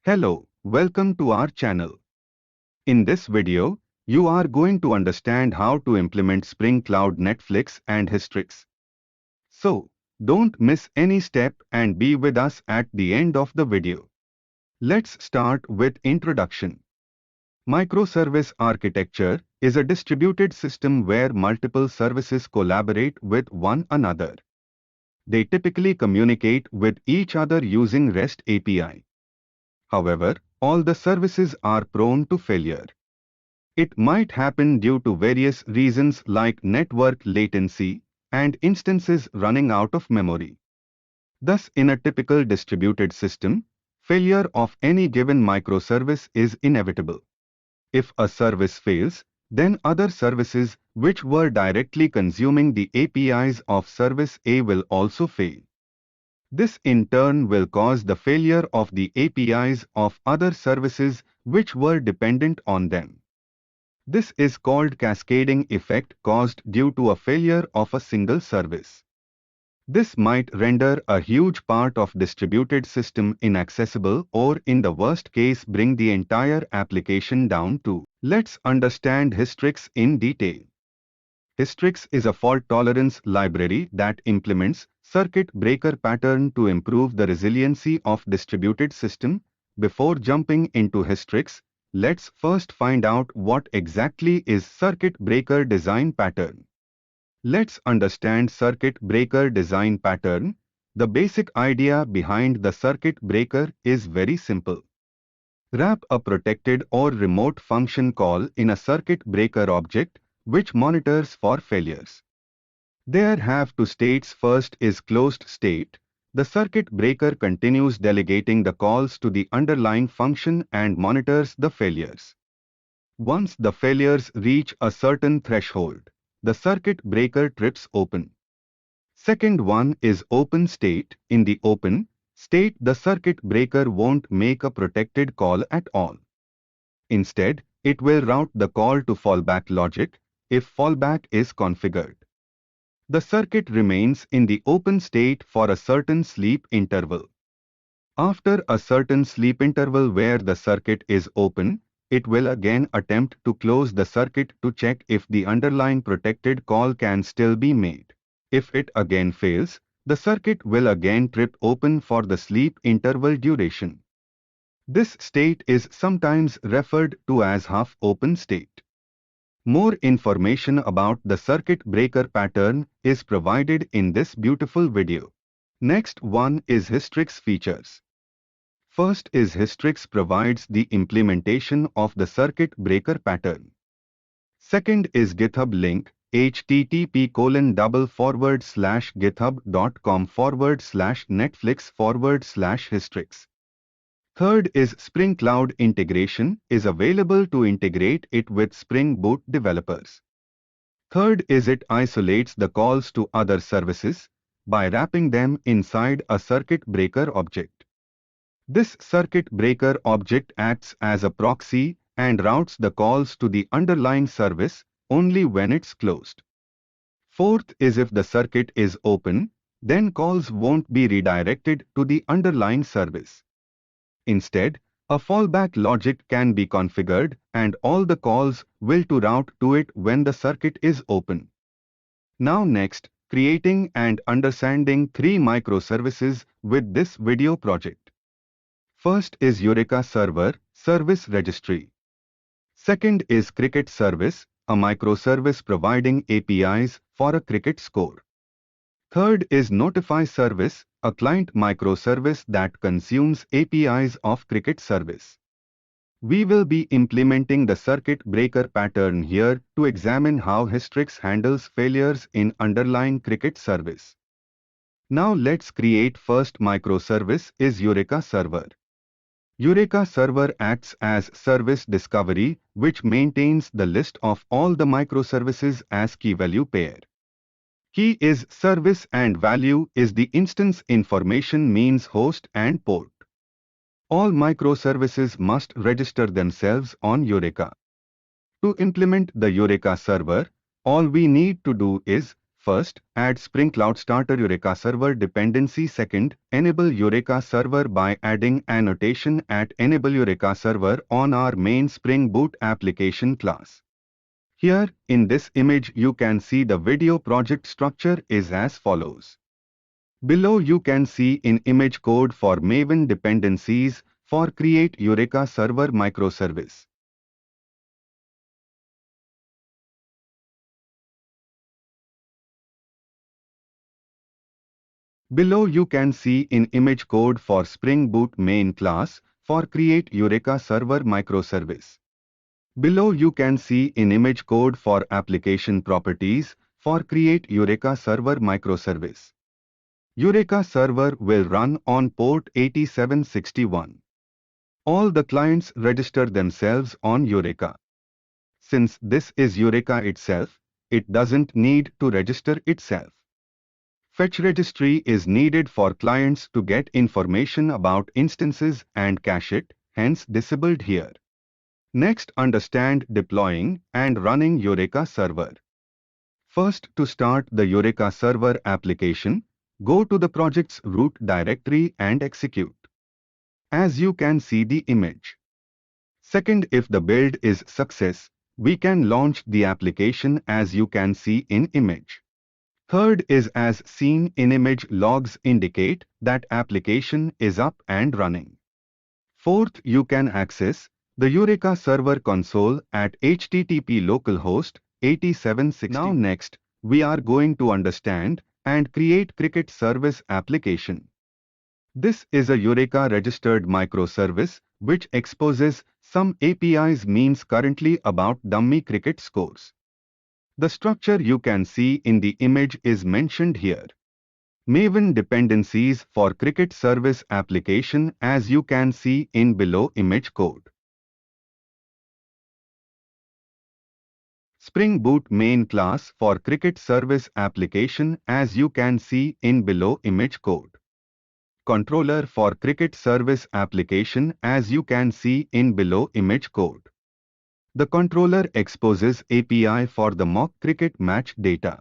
Hello, welcome to our channel. In this video, you are going to understand how to implement springcloud Netflix and Hystrix. So, don't miss any step and be with us at the end of the video. Let's start with introduction. Microservice architecture is a distributed system where multiple services collaborate with one another. They typically communicate with each other using REST API. However, all the services are prone to failure. It might happen due to various reasons like network latency and instances running out of memory. Thus, in a typical distributed system, failure of any given microservice is inevitable. If a service fails, then other services which were directly consuming the APIs of service A will also fail. This in turn will cause the failure of the APIs of other services which were dependent on them. This is called cascading effect caused due to a failure of a single service. This might render a huge part of distributed system inaccessible or in the worst case bring the entire application down too. Let's understand Hystrix in detail. Hystrix is a fault tolerance library that implements circuit breaker pattern to improve the resiliency of distributed system. Before jumping into Hystrix, let's first find out what exactly is circuit breaker design pattern. Let's understand circuit breaker design pattern. The basic idea behind the circuit breaker is very simple. Wrap a protected or remote function call in a circuit breaker object which monitors for failures. There have two states. First is closed state. The circuit breaker continues delegating the calls to the underlying function and monitors the failures. Once the failures reach a certain threshold, the circuit breaker trips open. Second one is open state. In the open state, the circuit breaker won't make a protected call at all. Instead, it will route the call to fallback logic if fallback is configured. The circuit remains in the open state for a certain sleep interval. After a certain sleep interval where the circuit is open, it will again attempt to close the circuit to check if the underlying protected call can still be made. If it again fails, the circuit will again trip open for the sleep interval duration. This state is sometimes referred to as half-open state. More information about the circuit breaker pattern is provided in this beautiful video. Next one is Hystrix features. First is Hystrix provides the implementation of the circuit breaker pattern. Second is GitHub link http://github.com/netflix/Hystrix. Third is springcloud integration is available to integrate it with Spring Boot developers. Third is it isolates the calls to other services by wrapping them inside a circuit breaker object. This circuit breaker object acts as a proxy and routes the calls to the underlying service only when it's closed. Fourth is if the circuit is open, then calls won't be redirected to the underlying service. Instead, a fallback logic can be configured and all the calls will to route to it when the circuit is open. Now next, creating and understanding 3 microservices with this video project. First is eurekaserver, service registry. Second is cricket service, a microservice providing APIs for a cricket score. Third is notify service, a client microservice that consumes APIs of cricket service. We will be implementing the circuit breaker pattern here to examine how Hystrix handles failures in underlying cricket service. Now let's create first microservice is eurekaserver. Eurekaserver acts as service discovery which maintains the list of all the microservices as key-value pair. Key is service and value is the instance information means host and port. All microservices must register themselves on Eureka. To implement the Eureka server, all we need to do is First, add springcloud starter eurekaserver dependency. Second, enable eurekaserver by adding annotation at enable eurekaserver on our main Spring Boot application class. Here, in this image you can see the video project structure is as follows. Below you can see in image code for Maven dependencies for create Eureka server microservice. Below you can see in image code for Spring Boot main class for create Eureka server microservice. Below you can see in image code for application properties for create Eureka server microservice. Eureka server will run on port 8761. All the clients register themselves on Eureka. Since this is Eureka itself, it doesn't need to register itself. Fetch registry is needed for clients to get information about instances and cache it, hence disabled here. Next, understand deploying and running Eureka server. First, to start the Eureka server application, go to the project's root directory and execute. As you can see the image. Second, if the build is success, we can launch the application as you can see in image. Third is as seen in image logs indicate that application is up and running. Fourth, you can access the Eureka server console at http localhost 8760. Now next, we are going to understand and create Cricket service application. This is a Eureka registered microservice which exposes some APIs means currently about dummy Cricket scores. The structure you can see in the image is mentioned here. Maven dependencies for Cricket service application as you can see in below image code. Spring Boot main class for Cricket service application as you can see in below image code. Controller for Cricket service application as you can see in below image code. The controller exposes API for the mock cricket match data.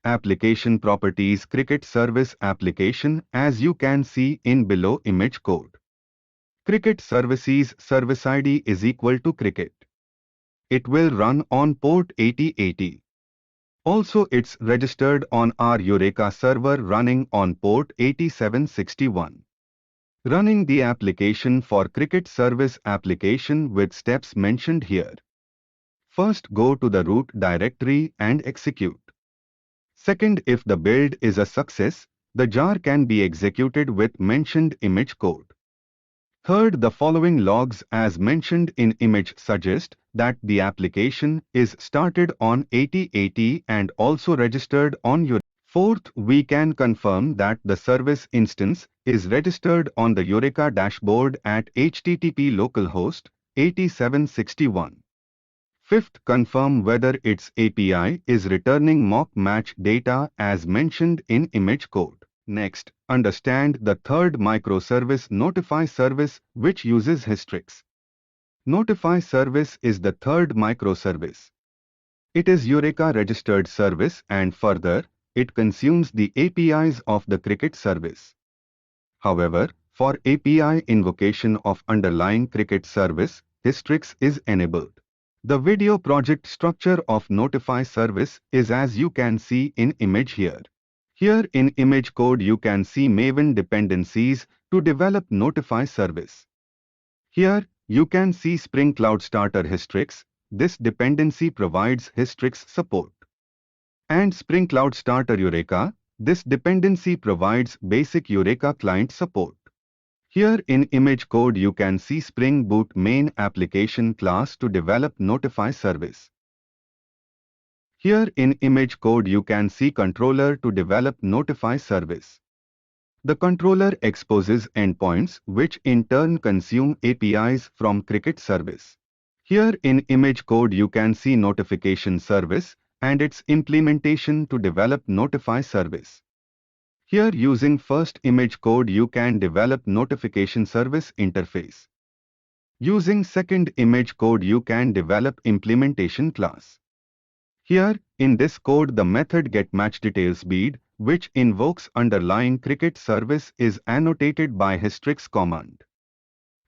Application properties Cricket service application as you can see in below image code. Cricket services service ID is equal to Cricket. It will run on port 8080. Also it's registered on our Eureka server running on port 8761. Running the application for Cricket service application with steps mentioned here. First, go to the root directory and execute. Second, if the build is a success, the jar can be executed with mentioned image code. Third, the following logs as mentioned in image suggest that the application is started on 8080 and also registered on your. Fourth, we can confirm that the service instance is registered on the Eureka dashboard at http localhost 8761. Fifth, confirm whether its API is returning mock match data as mentioned in image code. Next, understand the third microservice Notify service which uses Hystrix. Notify service is the third microservice. It is Eureka registered service and further, it consumes the APIs of the Cricket service. However, for API invocation of underlying Cricket service, Hystrix is enabled. The video project structure of Notify service is as you can see in image here. Here in image code you can see Maven dependencies to develop Notify service. Here you can see springcloud starter Hystrix. This dependency provides Hystrix support. And springcloud starter Eureka. This dependency provides basic Eureka client support. Here in image code you can see Spring Boot main application class to develop Notify service. Here in image code you can see controller to develop Notify service. The controller exposes endpoints which in turn consume APIs from Cricket service. Here in image code you can see notification service and its implementation to develop Notify service. Here using first image code you can develop notification service interface. Using second image code you can develop implementation class. Here, in this code, the method getMatchDetailsBead, which invokes underlying cricket service, is annotated by Hystrix command.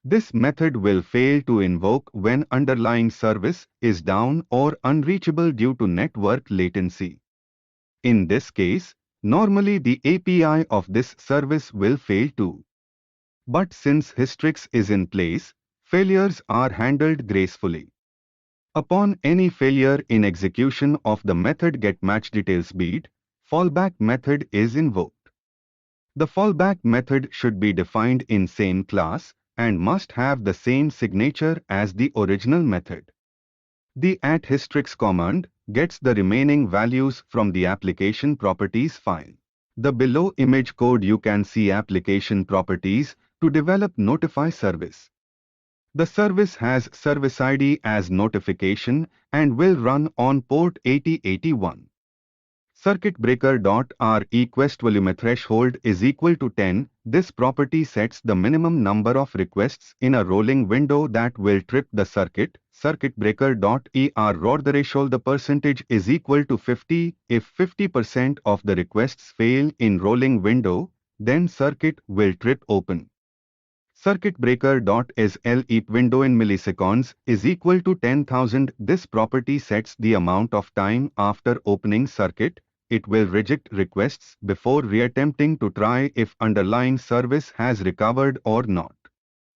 This method will fail to invoke when underlying service is down or unreachable due to network latency. In this case, normally the API of this service will fail too. But since Hystrix is in place, failures are handled gracefully. Upon any failure in execution of the method getMatchDetailsBead, fallback method is invoked. The fallback method should be defined in same class and must have the same signature as the original method. The @Hystrix command gets the remaining values from the application properties file. The below image code you can see application properties to develop notify service. The service has service ID as notification and will run on port 8081. CircuitBreaker.requestVolumeThreshold is equal to 10. This property sets the minimum number of requests in a rolling window that will trip the circuit. CircuitBreaker.errorThreshold the percentage is equal to 50. If 50% of the requests fail in rolling window, then circuit will trip open. CircuitBreaker.sleep window in milliseconds is equal to 10,000. This property sets the amount of time after opening circuit it will reject requests before reattempting to try if underlying service has recovered or not.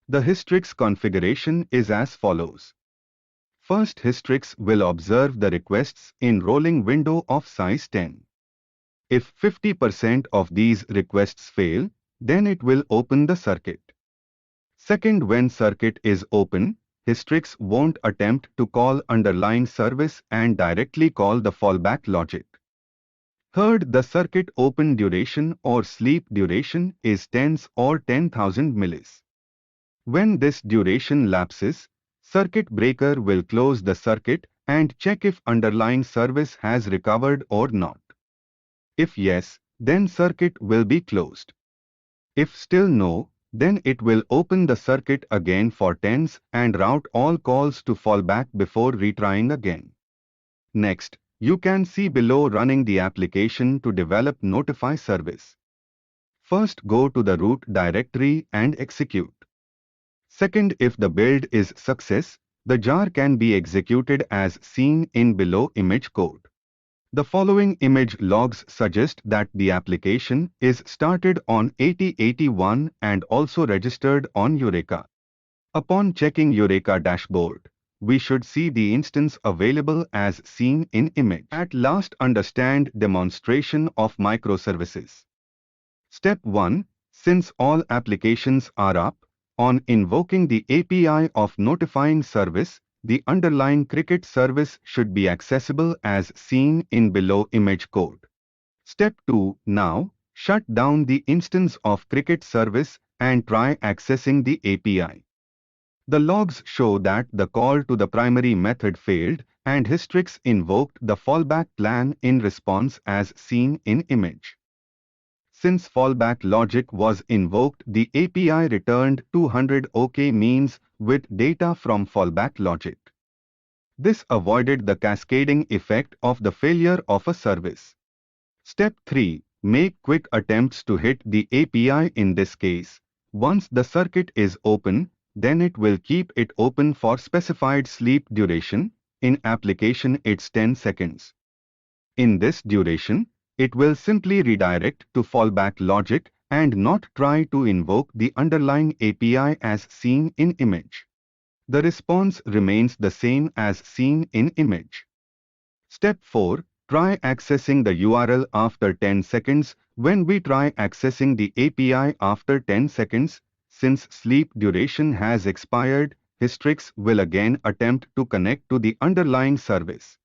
The Hystrix configuration is as follows. First, Hystrix will observe the requests in rolling window of size 10. If 50% of these requests fail, then it will open the circuit. Second, when circuit is open, Hystrix won't attempt to call underlying service and directly call the fallback logic. Third, the circuit open duration or sleep duration is tens or 10,000 millis. When this duration lapses, circuit breaker will close the circuit and check if underlying service has recovered or not. If yes, then circuit will be closed. If still no, then it will open the circuit again for tens and route all calls to fallback before retrying again. Next, you can see below running the application to develop notify service. First, go to the root directory and execute. Second, if the build is success, the jar can be executed as seen in below image code. The following image logs suggest that the application is started on 8081 and also registered on Eureka. Upon checking Eureka dashboard, we should see the instance available as seen in image. At last, understand demonstration of microservices. Step 1. Since all applications are up, on invoking the API of notifying service, the underlying cricket service should be accessible as seen in below image code. Step 2. Now, shut down the instance of cricket service and try accessing the API. The logs show that the call to the primary method failed and Hystrix invoked the fallback plan in response as seen in image. Since fallback logic was invoked, the API returned 200 OK means with data from fallback logic. This avoided the cascading effect of the failure of a service. Step 3. Make quick attempts to hit the API. In this case, once the circuit is open, then it will keep it open for specified sleep duration. In application, it's 10 seconds. In this duration, it will simply redirect to fallback logic and not try to invoke the underlying API as seen in image. The response remains the same as seen in image. Step 4. Try accessing the URL after 10 seconds. When we try accessing the API after 10 seconds, since sleep duration has expired, Hystrix will again attempt to connect to the underlying service.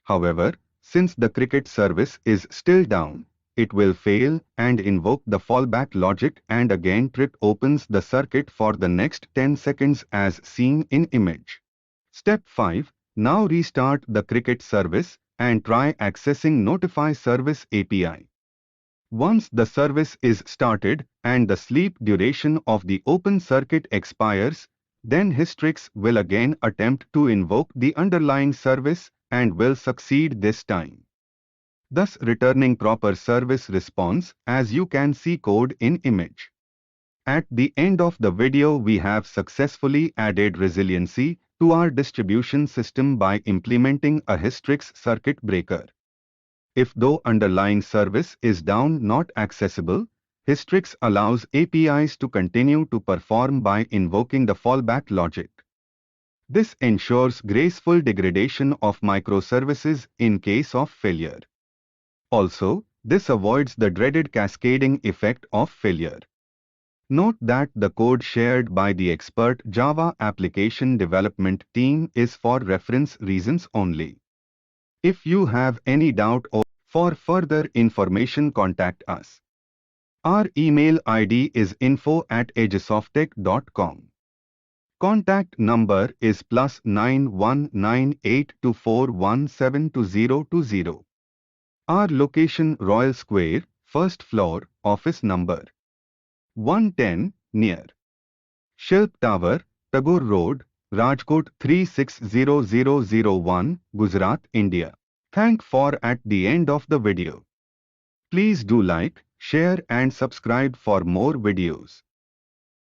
However, since the cricket service is still down, it will fail and invoke the fallback logic and again trip opens the circuit for the next 10 seconds as seen in image. Step 5. Now restart the cricket service and try accessing notify service API. Once the service is started and the sleep duration of the open circuit expires, then Hystrix will again attempt to invoke the underlying service and will succeed this time, thus returning proper service response as you can see code in image. At the end of the video, we have successfully added resiliency to our distribution system by implementing a Hystrix circuit breaker. If the underlying service is down, not accessible, Hystrix allows APIs to continue to perform by invoking the fallback logic. This ensures graceful degradation of microservices in case of failure. Also, this avoids the dreaded cascading effect of failure. Note that the code shared by the expert Java application development team is for reference reasons only. If you have any doubt or for further information, contact us. Our email ID is info@aegisofttech.com. Contact number is +919824172020. Our location Royal Square, first floor, office number 110, near Shilp Tower, Tagore Road, Rajkot 360001, Gujarat, India. Thank for at the end of the video. Please do like, share and subscribe for more videos.